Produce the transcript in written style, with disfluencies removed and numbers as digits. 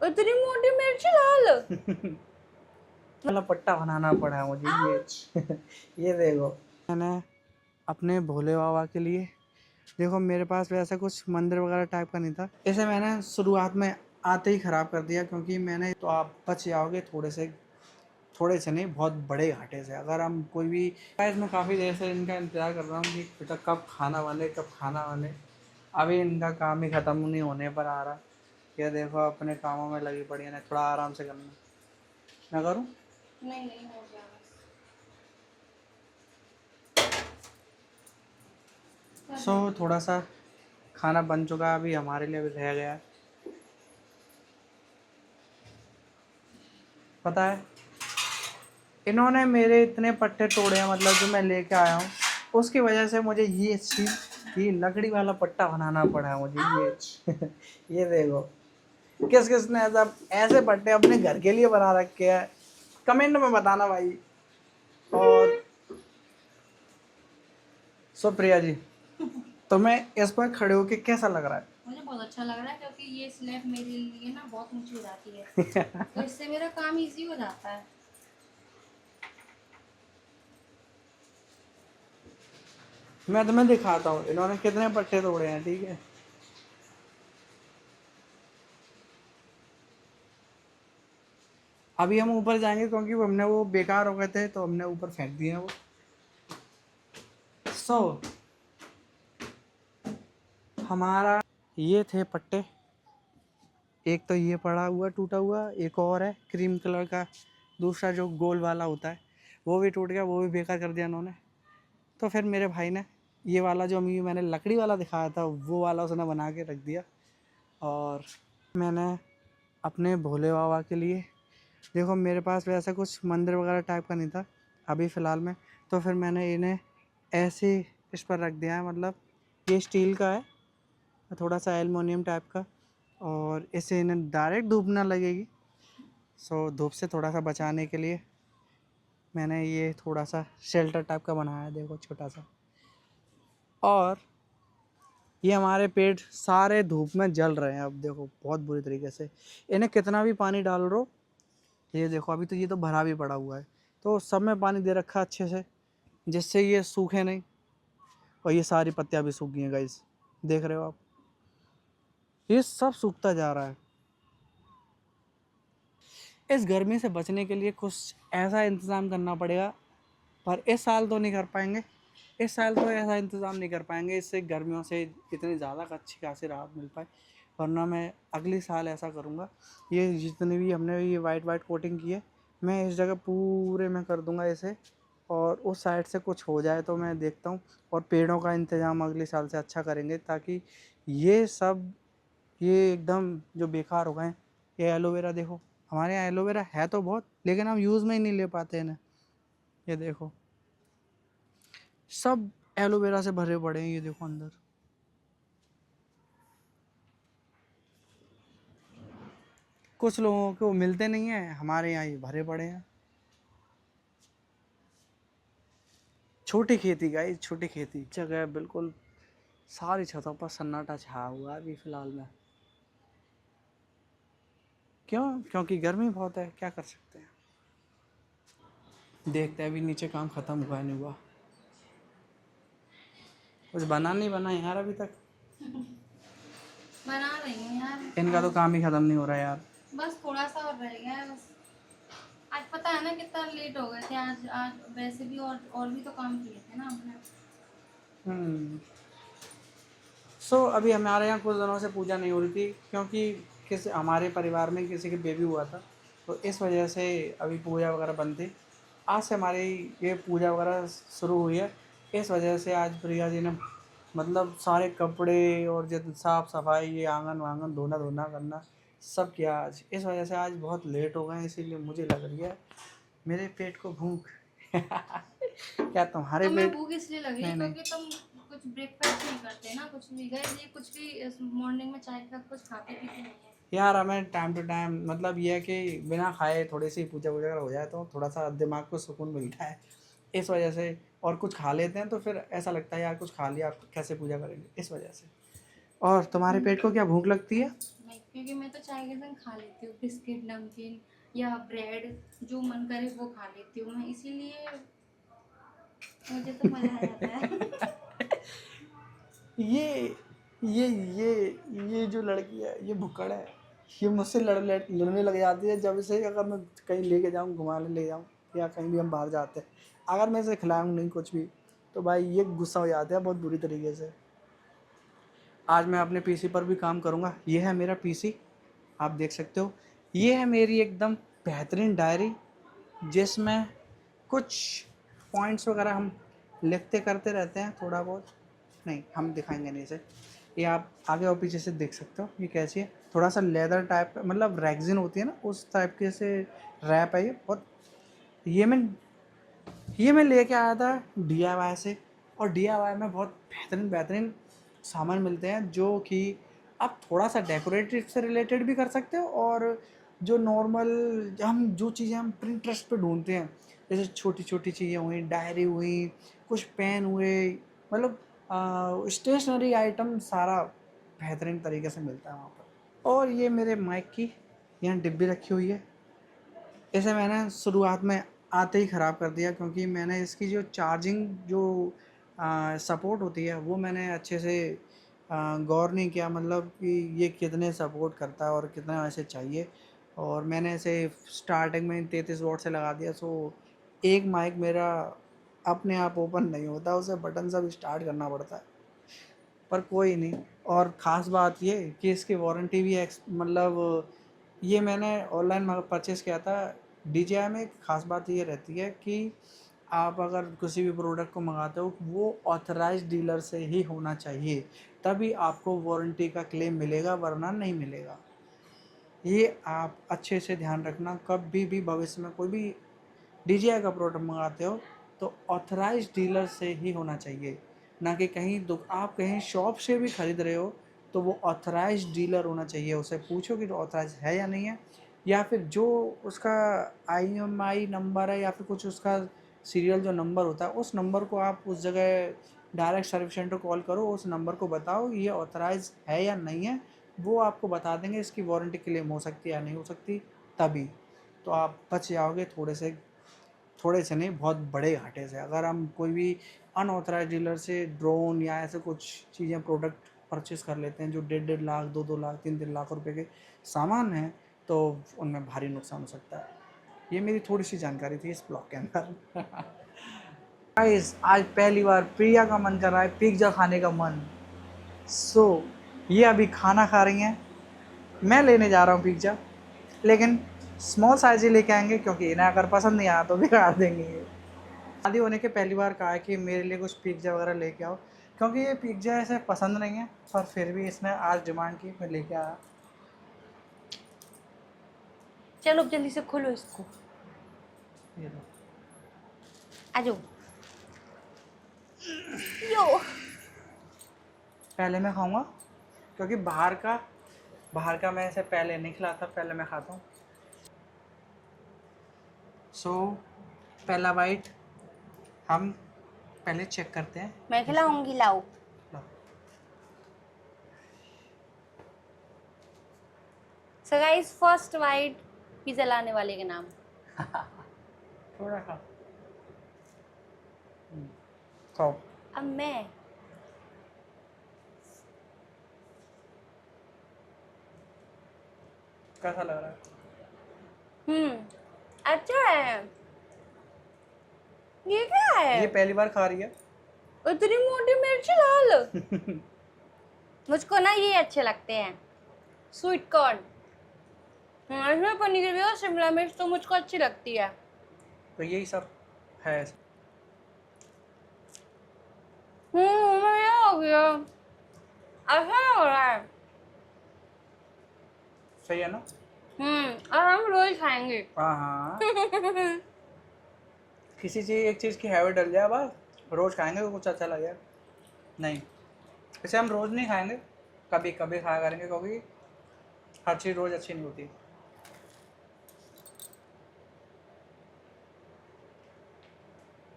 इतनी मोटी मिर्च लाल। वाला पट्टा बनाना पड़ा मुझे ये ये देखो मैंने अपने भोले बाबा के लिए। देखो मेरे पास वैसा कुछ मंदिर वगैरह टाइप का नहीं था, इसे मैंने शुरुआत में आते ही ख़राब कर दिया, क्योंकि मैंने तो आप बच जाओगे थोड़े से नहीं, बहुत बड़े घाटे से अगर हम कोई भी। गाइस मैं काफ़ी देर से इनका इंतज़ार कर रहा हूँ कि बेटा कब खाना बने कब खाना बने। अभी इनका काम ही ख़त्म नहीं होने पर आ रहा। ये देखो अपने कामों में लगी पड़ी है ना, थोड़ा आराम से करना। मैं करूँ? नहीं नहीं हो गया बस। थोड़ा सा खाना बन चुका है, अभी हमारे लिए भी रह गया है। पता है इन्होंने मेरे इतने पट्टे तोड़े हैं, मतलब जो मैं लेके आया हूँ उसकी वजह से मुझे ये लकड़ी वाला पट्टा बनाना पड़ा है मुझे ये ये देखो किस किस ने ऐसा ऐसे पट्टे अपने घर के लिए बना रखे हैं, कमेंट में बताना भाई। और सुप्रिया जी तुम्हें इस पर खड़े होके कैसा लग रहा है? मुझे बहुत अच्छा लग रहा है क्योंकि ये स्लैब मेरे लिए ना बहुत ऊंची हो जाती है तो इससे मेरा काम इजी हो जाता है। मैं तुम्हें दिखाता हूँ इन्होंने कितने पट्टे तोड़े हैं, ठीक है। अभी हम ऊपर जाएंगे क्योंकि हमने वो बेकार हो गए थे तो हमने ऊपर फेंक दिए हैं वो। हमारा ये थे पट्टे, एक तो ये पड़ा हुआ टूटा हुआ, एक और है क्रीम कलर का दूसरा जो गोल वाला होता है वो भी टूट गया, वो भी बेकार कर दिया उन्होंने। तो फिर मेरे भाई ने ये वाला जो अभी मैंने लकड़ी वाला दिखाया था वो वाला उसने बना के रख दिया। और मैंने अपने भोले बाबा के लिए, देखो मेरे पास वैसा कुछ मंदिर वगैरह टाइप का नहीं था अभी फ़िलहाल में, तो फिर मैंने इन्हें ऐसे इस पर रख दिया है। मतलब ये स्टील का है, थोड़ा सा एल्युमिनियम टाइप का, और इससे इन्हें डायरेक्ट धूप ना लगेगी, धूप से थोड़ा सा बचाने के लिए मैंने ये थोड़ा सा शेल्टर टाइप का बनाया है, देखो छोटा सा। और ये हमारे पेड़ सारे धूप में जल रहे हैं, अब देखो बहुत बुरी तरीके से। इन्हें कितना भी पानी डाल रो, ये देखो अभी तो ये तो भरा भी पड़ा हुआ है, तो सब में पानी दे रखा है अच्छे से जिससे ये सूखे नहीं। और ये सारी पत्तियां भी सूख गई हैं गाइस, देख रहे हो आप, ये सब सूखता जा रहा है। इस गर्मी से बचने के लिए कुछ ऐसा इंतज़ाम करना पड़ेगा, पर इस साल तो नहीं कर पाएंगे। इस साल तो ऐसा इंतज़ाम नहीं कर पाएंगे इससे गर्मियों से इतनी ज़्यादा अच्छी खासी राहत मिल पाए, वरना मैं अगले साल ऐसा करूँगा। ये जितनी भी हमने ये वाइट कोटिंग की है मैं इस जगह पूरे में कर दूँगा इसे, और उस साइड से कुछ हो जाए तो मैं देखता हूँ। और पेड़ों का इंतज़ाम अगले साल से अच्छा करेंगे ताकि ये सब ये एकदम जो बेकार हो गए हैं। ये एलोवेरा देखो, हमारे यहाँ एलोवेरा है तो बहुत, लेकिन हम यूज़ में ही नहीं ले पाते हैं ना। ये देखो सब एलोवेरा से भरे पड़े हैं, ये देखो अंदर। कुछ लोगों को मिलते नहीं है, हमारे यहाँ ये भरे पड़े हैं। छोटी खेती गाइस, छोटी खेती जगह बिल्कुल सारी छतों पर सन्नाटा छाया हुआ है अभी फ़िलहाल में। क्यों? क्योंकि गर्मी बहुत है, क्या कर सकते हैं। देखते हैं अभी नीचे काम ख़त्म हुआ नहीं हुआ, कुछ बना नहीं बना यार अभी तक। बना रही हूँ यार, इनका तो काम ही ख़त्म नहीं हो रहा यार। बस थोड़ा सा और रह गया है बस। आज पता है ना कितना लेट हो गए थे, आज आज वैसे भी और भी तो काम किए थे ना हमने। अभी हमारे यहाँ कुछ दिनों से पूजा नहीं हो रही थी क्योंकि किसी हमारे परिवार में किसी के बेबी हुआ था, तो इस वजह से अभी पूजा वगैरह बंद थी। आज से हमारी ये पूजा वगैरह शुरू हुई है। इस वजह से आज प्रिया जी ने मतलब सारे कपड़े और जितनी साफ़ सफाई, ये आंगन वांगन धोना धोना करना सब किया आज। इस वजह से आज बहुत लेट हो गए, इसीलिए मुझे लग रही है मेरे पेट को भूख क्या तुम्हारे तुम्हें पेट? भूख इसलिए लग रही है नहीं क्योंकि तुम कुछ ब्रेकफास्ट नहीं करते ना, कुछ भी गए ये कुछ भी मॉर्निंग में चाय के साथ कुछ खाते पीते नहीं है। यार हमें टाइम टू टाइम मतलब ये है कि बिना खाए थोड़ी सी पूजा वूजा अगर हो जाए तो थोड़ा सा दिमाग को सुकून मिलता है, इस वजह से। और कुछ खा लेते हैं तो फिर ऐसा लगता है यार कुछ खा लिया, आप कैसे पूजा करेंगे, इस वजह से। और तुम्हारे पेट को क्या भूख लगती है? नहीं, क्योंकि मैं तो चाय के संग खा लेती हूँ बिस्किट, नमकीन या ब्रेड, जो मन करे वो खा लेती हूँ मैं, इसीलिए मुझे तो मज़ा आ जाता है। ये ये जो लड़की है ये भुक्कड़ है, ये मुझसे लड़ने लग जाती है जब से अगर मैं कहीं लेके जाऊँ, घुमाने ले जाऊँ या कहीं भी हम बाहर जाते हैं, अगर मैं इसे खिलाऊँ नहीं कुछ भी तो भाई ये गुस्सा हो जाता है बहुत बुरी तरीके से। आज मैं अपने पीसी पर भी काम करूँगा। ये है मेरा पीसी, आप देख सकते हो। ये है मेरी एकदम बेहतरीन डायरी जिसमें कुछ पॉइंट्स वगैरह हम लिखते करते रहते हैं थोड़ा बहुत। नहीं, हम दिखाएंगे नहीं इसे। ये आप आगे और पीछे से देख सकते हो। ये कैसी है, थोड़ा सा लेदर टाइप का, मतलब रैगजिन होती है ना उस टाइप के से रैप है ये बहुत। ये मैं लेके आया था DIY से, और DIY में बहुत बेहतरीन बेहतरीन सामान मिलते हैं जो कि आप थोड़ा सा डेकोरेटिव से रिलेटेड भी कर सकते हो, और जो नॉर्मल हम जो चीज़ें हम Pinterest पे ढूंढते हैं, जैसे छोटी छोटी चीज़ें हुई, डायरी हुई, कुछ पेन हुए, मतलब स्टेशनरी आइटम सारा बेहतरीन तरीके से मिलता है वहाँ पर। और ये मेरे माइक की यहाँ डिब्बी रखी हुई है। इसे मैंने शुरुआत में आते ही ख़राब कर दिया क्योंकि मैंने इसकी जो चार्जिंग जो सपोर्ट होती है वो मैंने अच्छे से गौर नहीं किया, मतलब कि ये कितने सपोर्ट करता है और कितना ऐसे चाहिए। और मैंने इसे स्टार्टिंग में 33 वॉट से लगा दिया, सो एक माइक मेरा अपने आप ओपन नहीं होता, उसे बटन से भी स्टार्ट करना पड़ता है। पर कोई नहीं। और ख़ास बात ये कि इसकी वारंटी भी मतलब ये मैंने ऑनलाइन परचेज़ किया था। DJI में एक ख़ास बात ये रहती है कि आप अगर किसी भी प्रोडक्ट को मंगाते हो वो ऑथराइज्ड डीलर से ही होना चाहिए, तभी आपको वारंटी का क्लेम मिलेगा, वरना नहीं मिलेगा। ये आप अच्छे से ध्यान रखना, कभी भी भविष्य में कोई भी DJI का प्रोडक्ट मंगाते हो तो ऑथराइज्ड डीलर से ही होना चाहिए, ना कि कहीं आप कहीं शॉप से भी ख़रीद रहे हो तो वो ऑथराइज्ड डीलर होना चाहिए। उसे पूछो कि ऑथराइज है या नहीं है, या फिर जो उसका IMI नंबर है या फिर कुछ उसका सीरियल जो नंबर होता है उस नंबर को आप उस जगह डायरेक्ट सर्विस सेंटर कॉल करो, उस नंबर को बताओ ये ऑथराइज है या नहीं है, वो आपको बता देंगे इसकी वारंटी क्लेम हो सकती है या नहीं हो सकती, तभी तो आप बच जाओगे थोड़े से नहीं, बहुत बड़े घाटे से। अगर हम कोई भी अनऑथराइज डीलर से ड्रोन या ऐसे कुछ चीज़ें प्रोडक्ट परचेस कर लेते हैं जो 1.5 लाख 2 लाख 3 लाख रुपए के सामान हैं, तो उनमें भारी नुकसान हो सकता है। ये मेरी थोड़ी सी जानकारी थी इस ब्लॉग के अंदर। गाइस, आज पहली बार प्रिया का मन कर रहा है पिज्ज़ा खाने का मन। ये अभी खाना खा रही हैं, मैं लेने जा रहा हूँ पिज्ज़ा, लेकिन स्मॉल साइज ही लेके आएंगे क्योंकि इन्हें अगर पसंद नहीं आया तो बिगाड़ देंगे। शादी होने के पहली बार कहा है कि मेरे लिए कुछ पिज्ज़ा वगैरह लेके आओ, क्योंकि ये पिज्ज़ा ऐसे पसंद नहीं है, पर फिर भी इसने आज डिमांड की, मैं लेके आया। चलो अब जल्दी से खोलो इसको, ये लो। आ जाओ। यो पहले मैं खाऊंगा क्योंकि बाहर का मैं इसे पहले नहीं खिलाता, पहले मैं खाता हूँ। पहला बाइट हम पहले चेक करते हैं। मैं खिलाऊंगी, लाओ। So guys, first bite pizza लाने वाले के नाम। थोड़ा खा, खाओ। अब मैं कैसा लग रहा है? अच्छा है। ये क्या है? ये पहली बार खा रही है। इतनी मोटी मिर्च लाल। मुझको ना ये अच्छे लगते हैं, स्वीट कॉर्न। इसमें पनीर भी और शिमला मिर्च तो मुझको अच्छी लगती है। तो यही सब है। ये हो गया, अच्छा हो रहा है। सही है ना? और हम रोज खाएंगे। हाँ एक चीज़ की हैबिट डल जाए, बस रोज़ खाएंगे तो कुछ अच्छा लगेगा नहीं। इसे हम रोज़ नहीं खाएंगे, कभी कभी खाया करेंगे, क्योंकि हर चीज़ रोज़ अच्छी नहीं होती।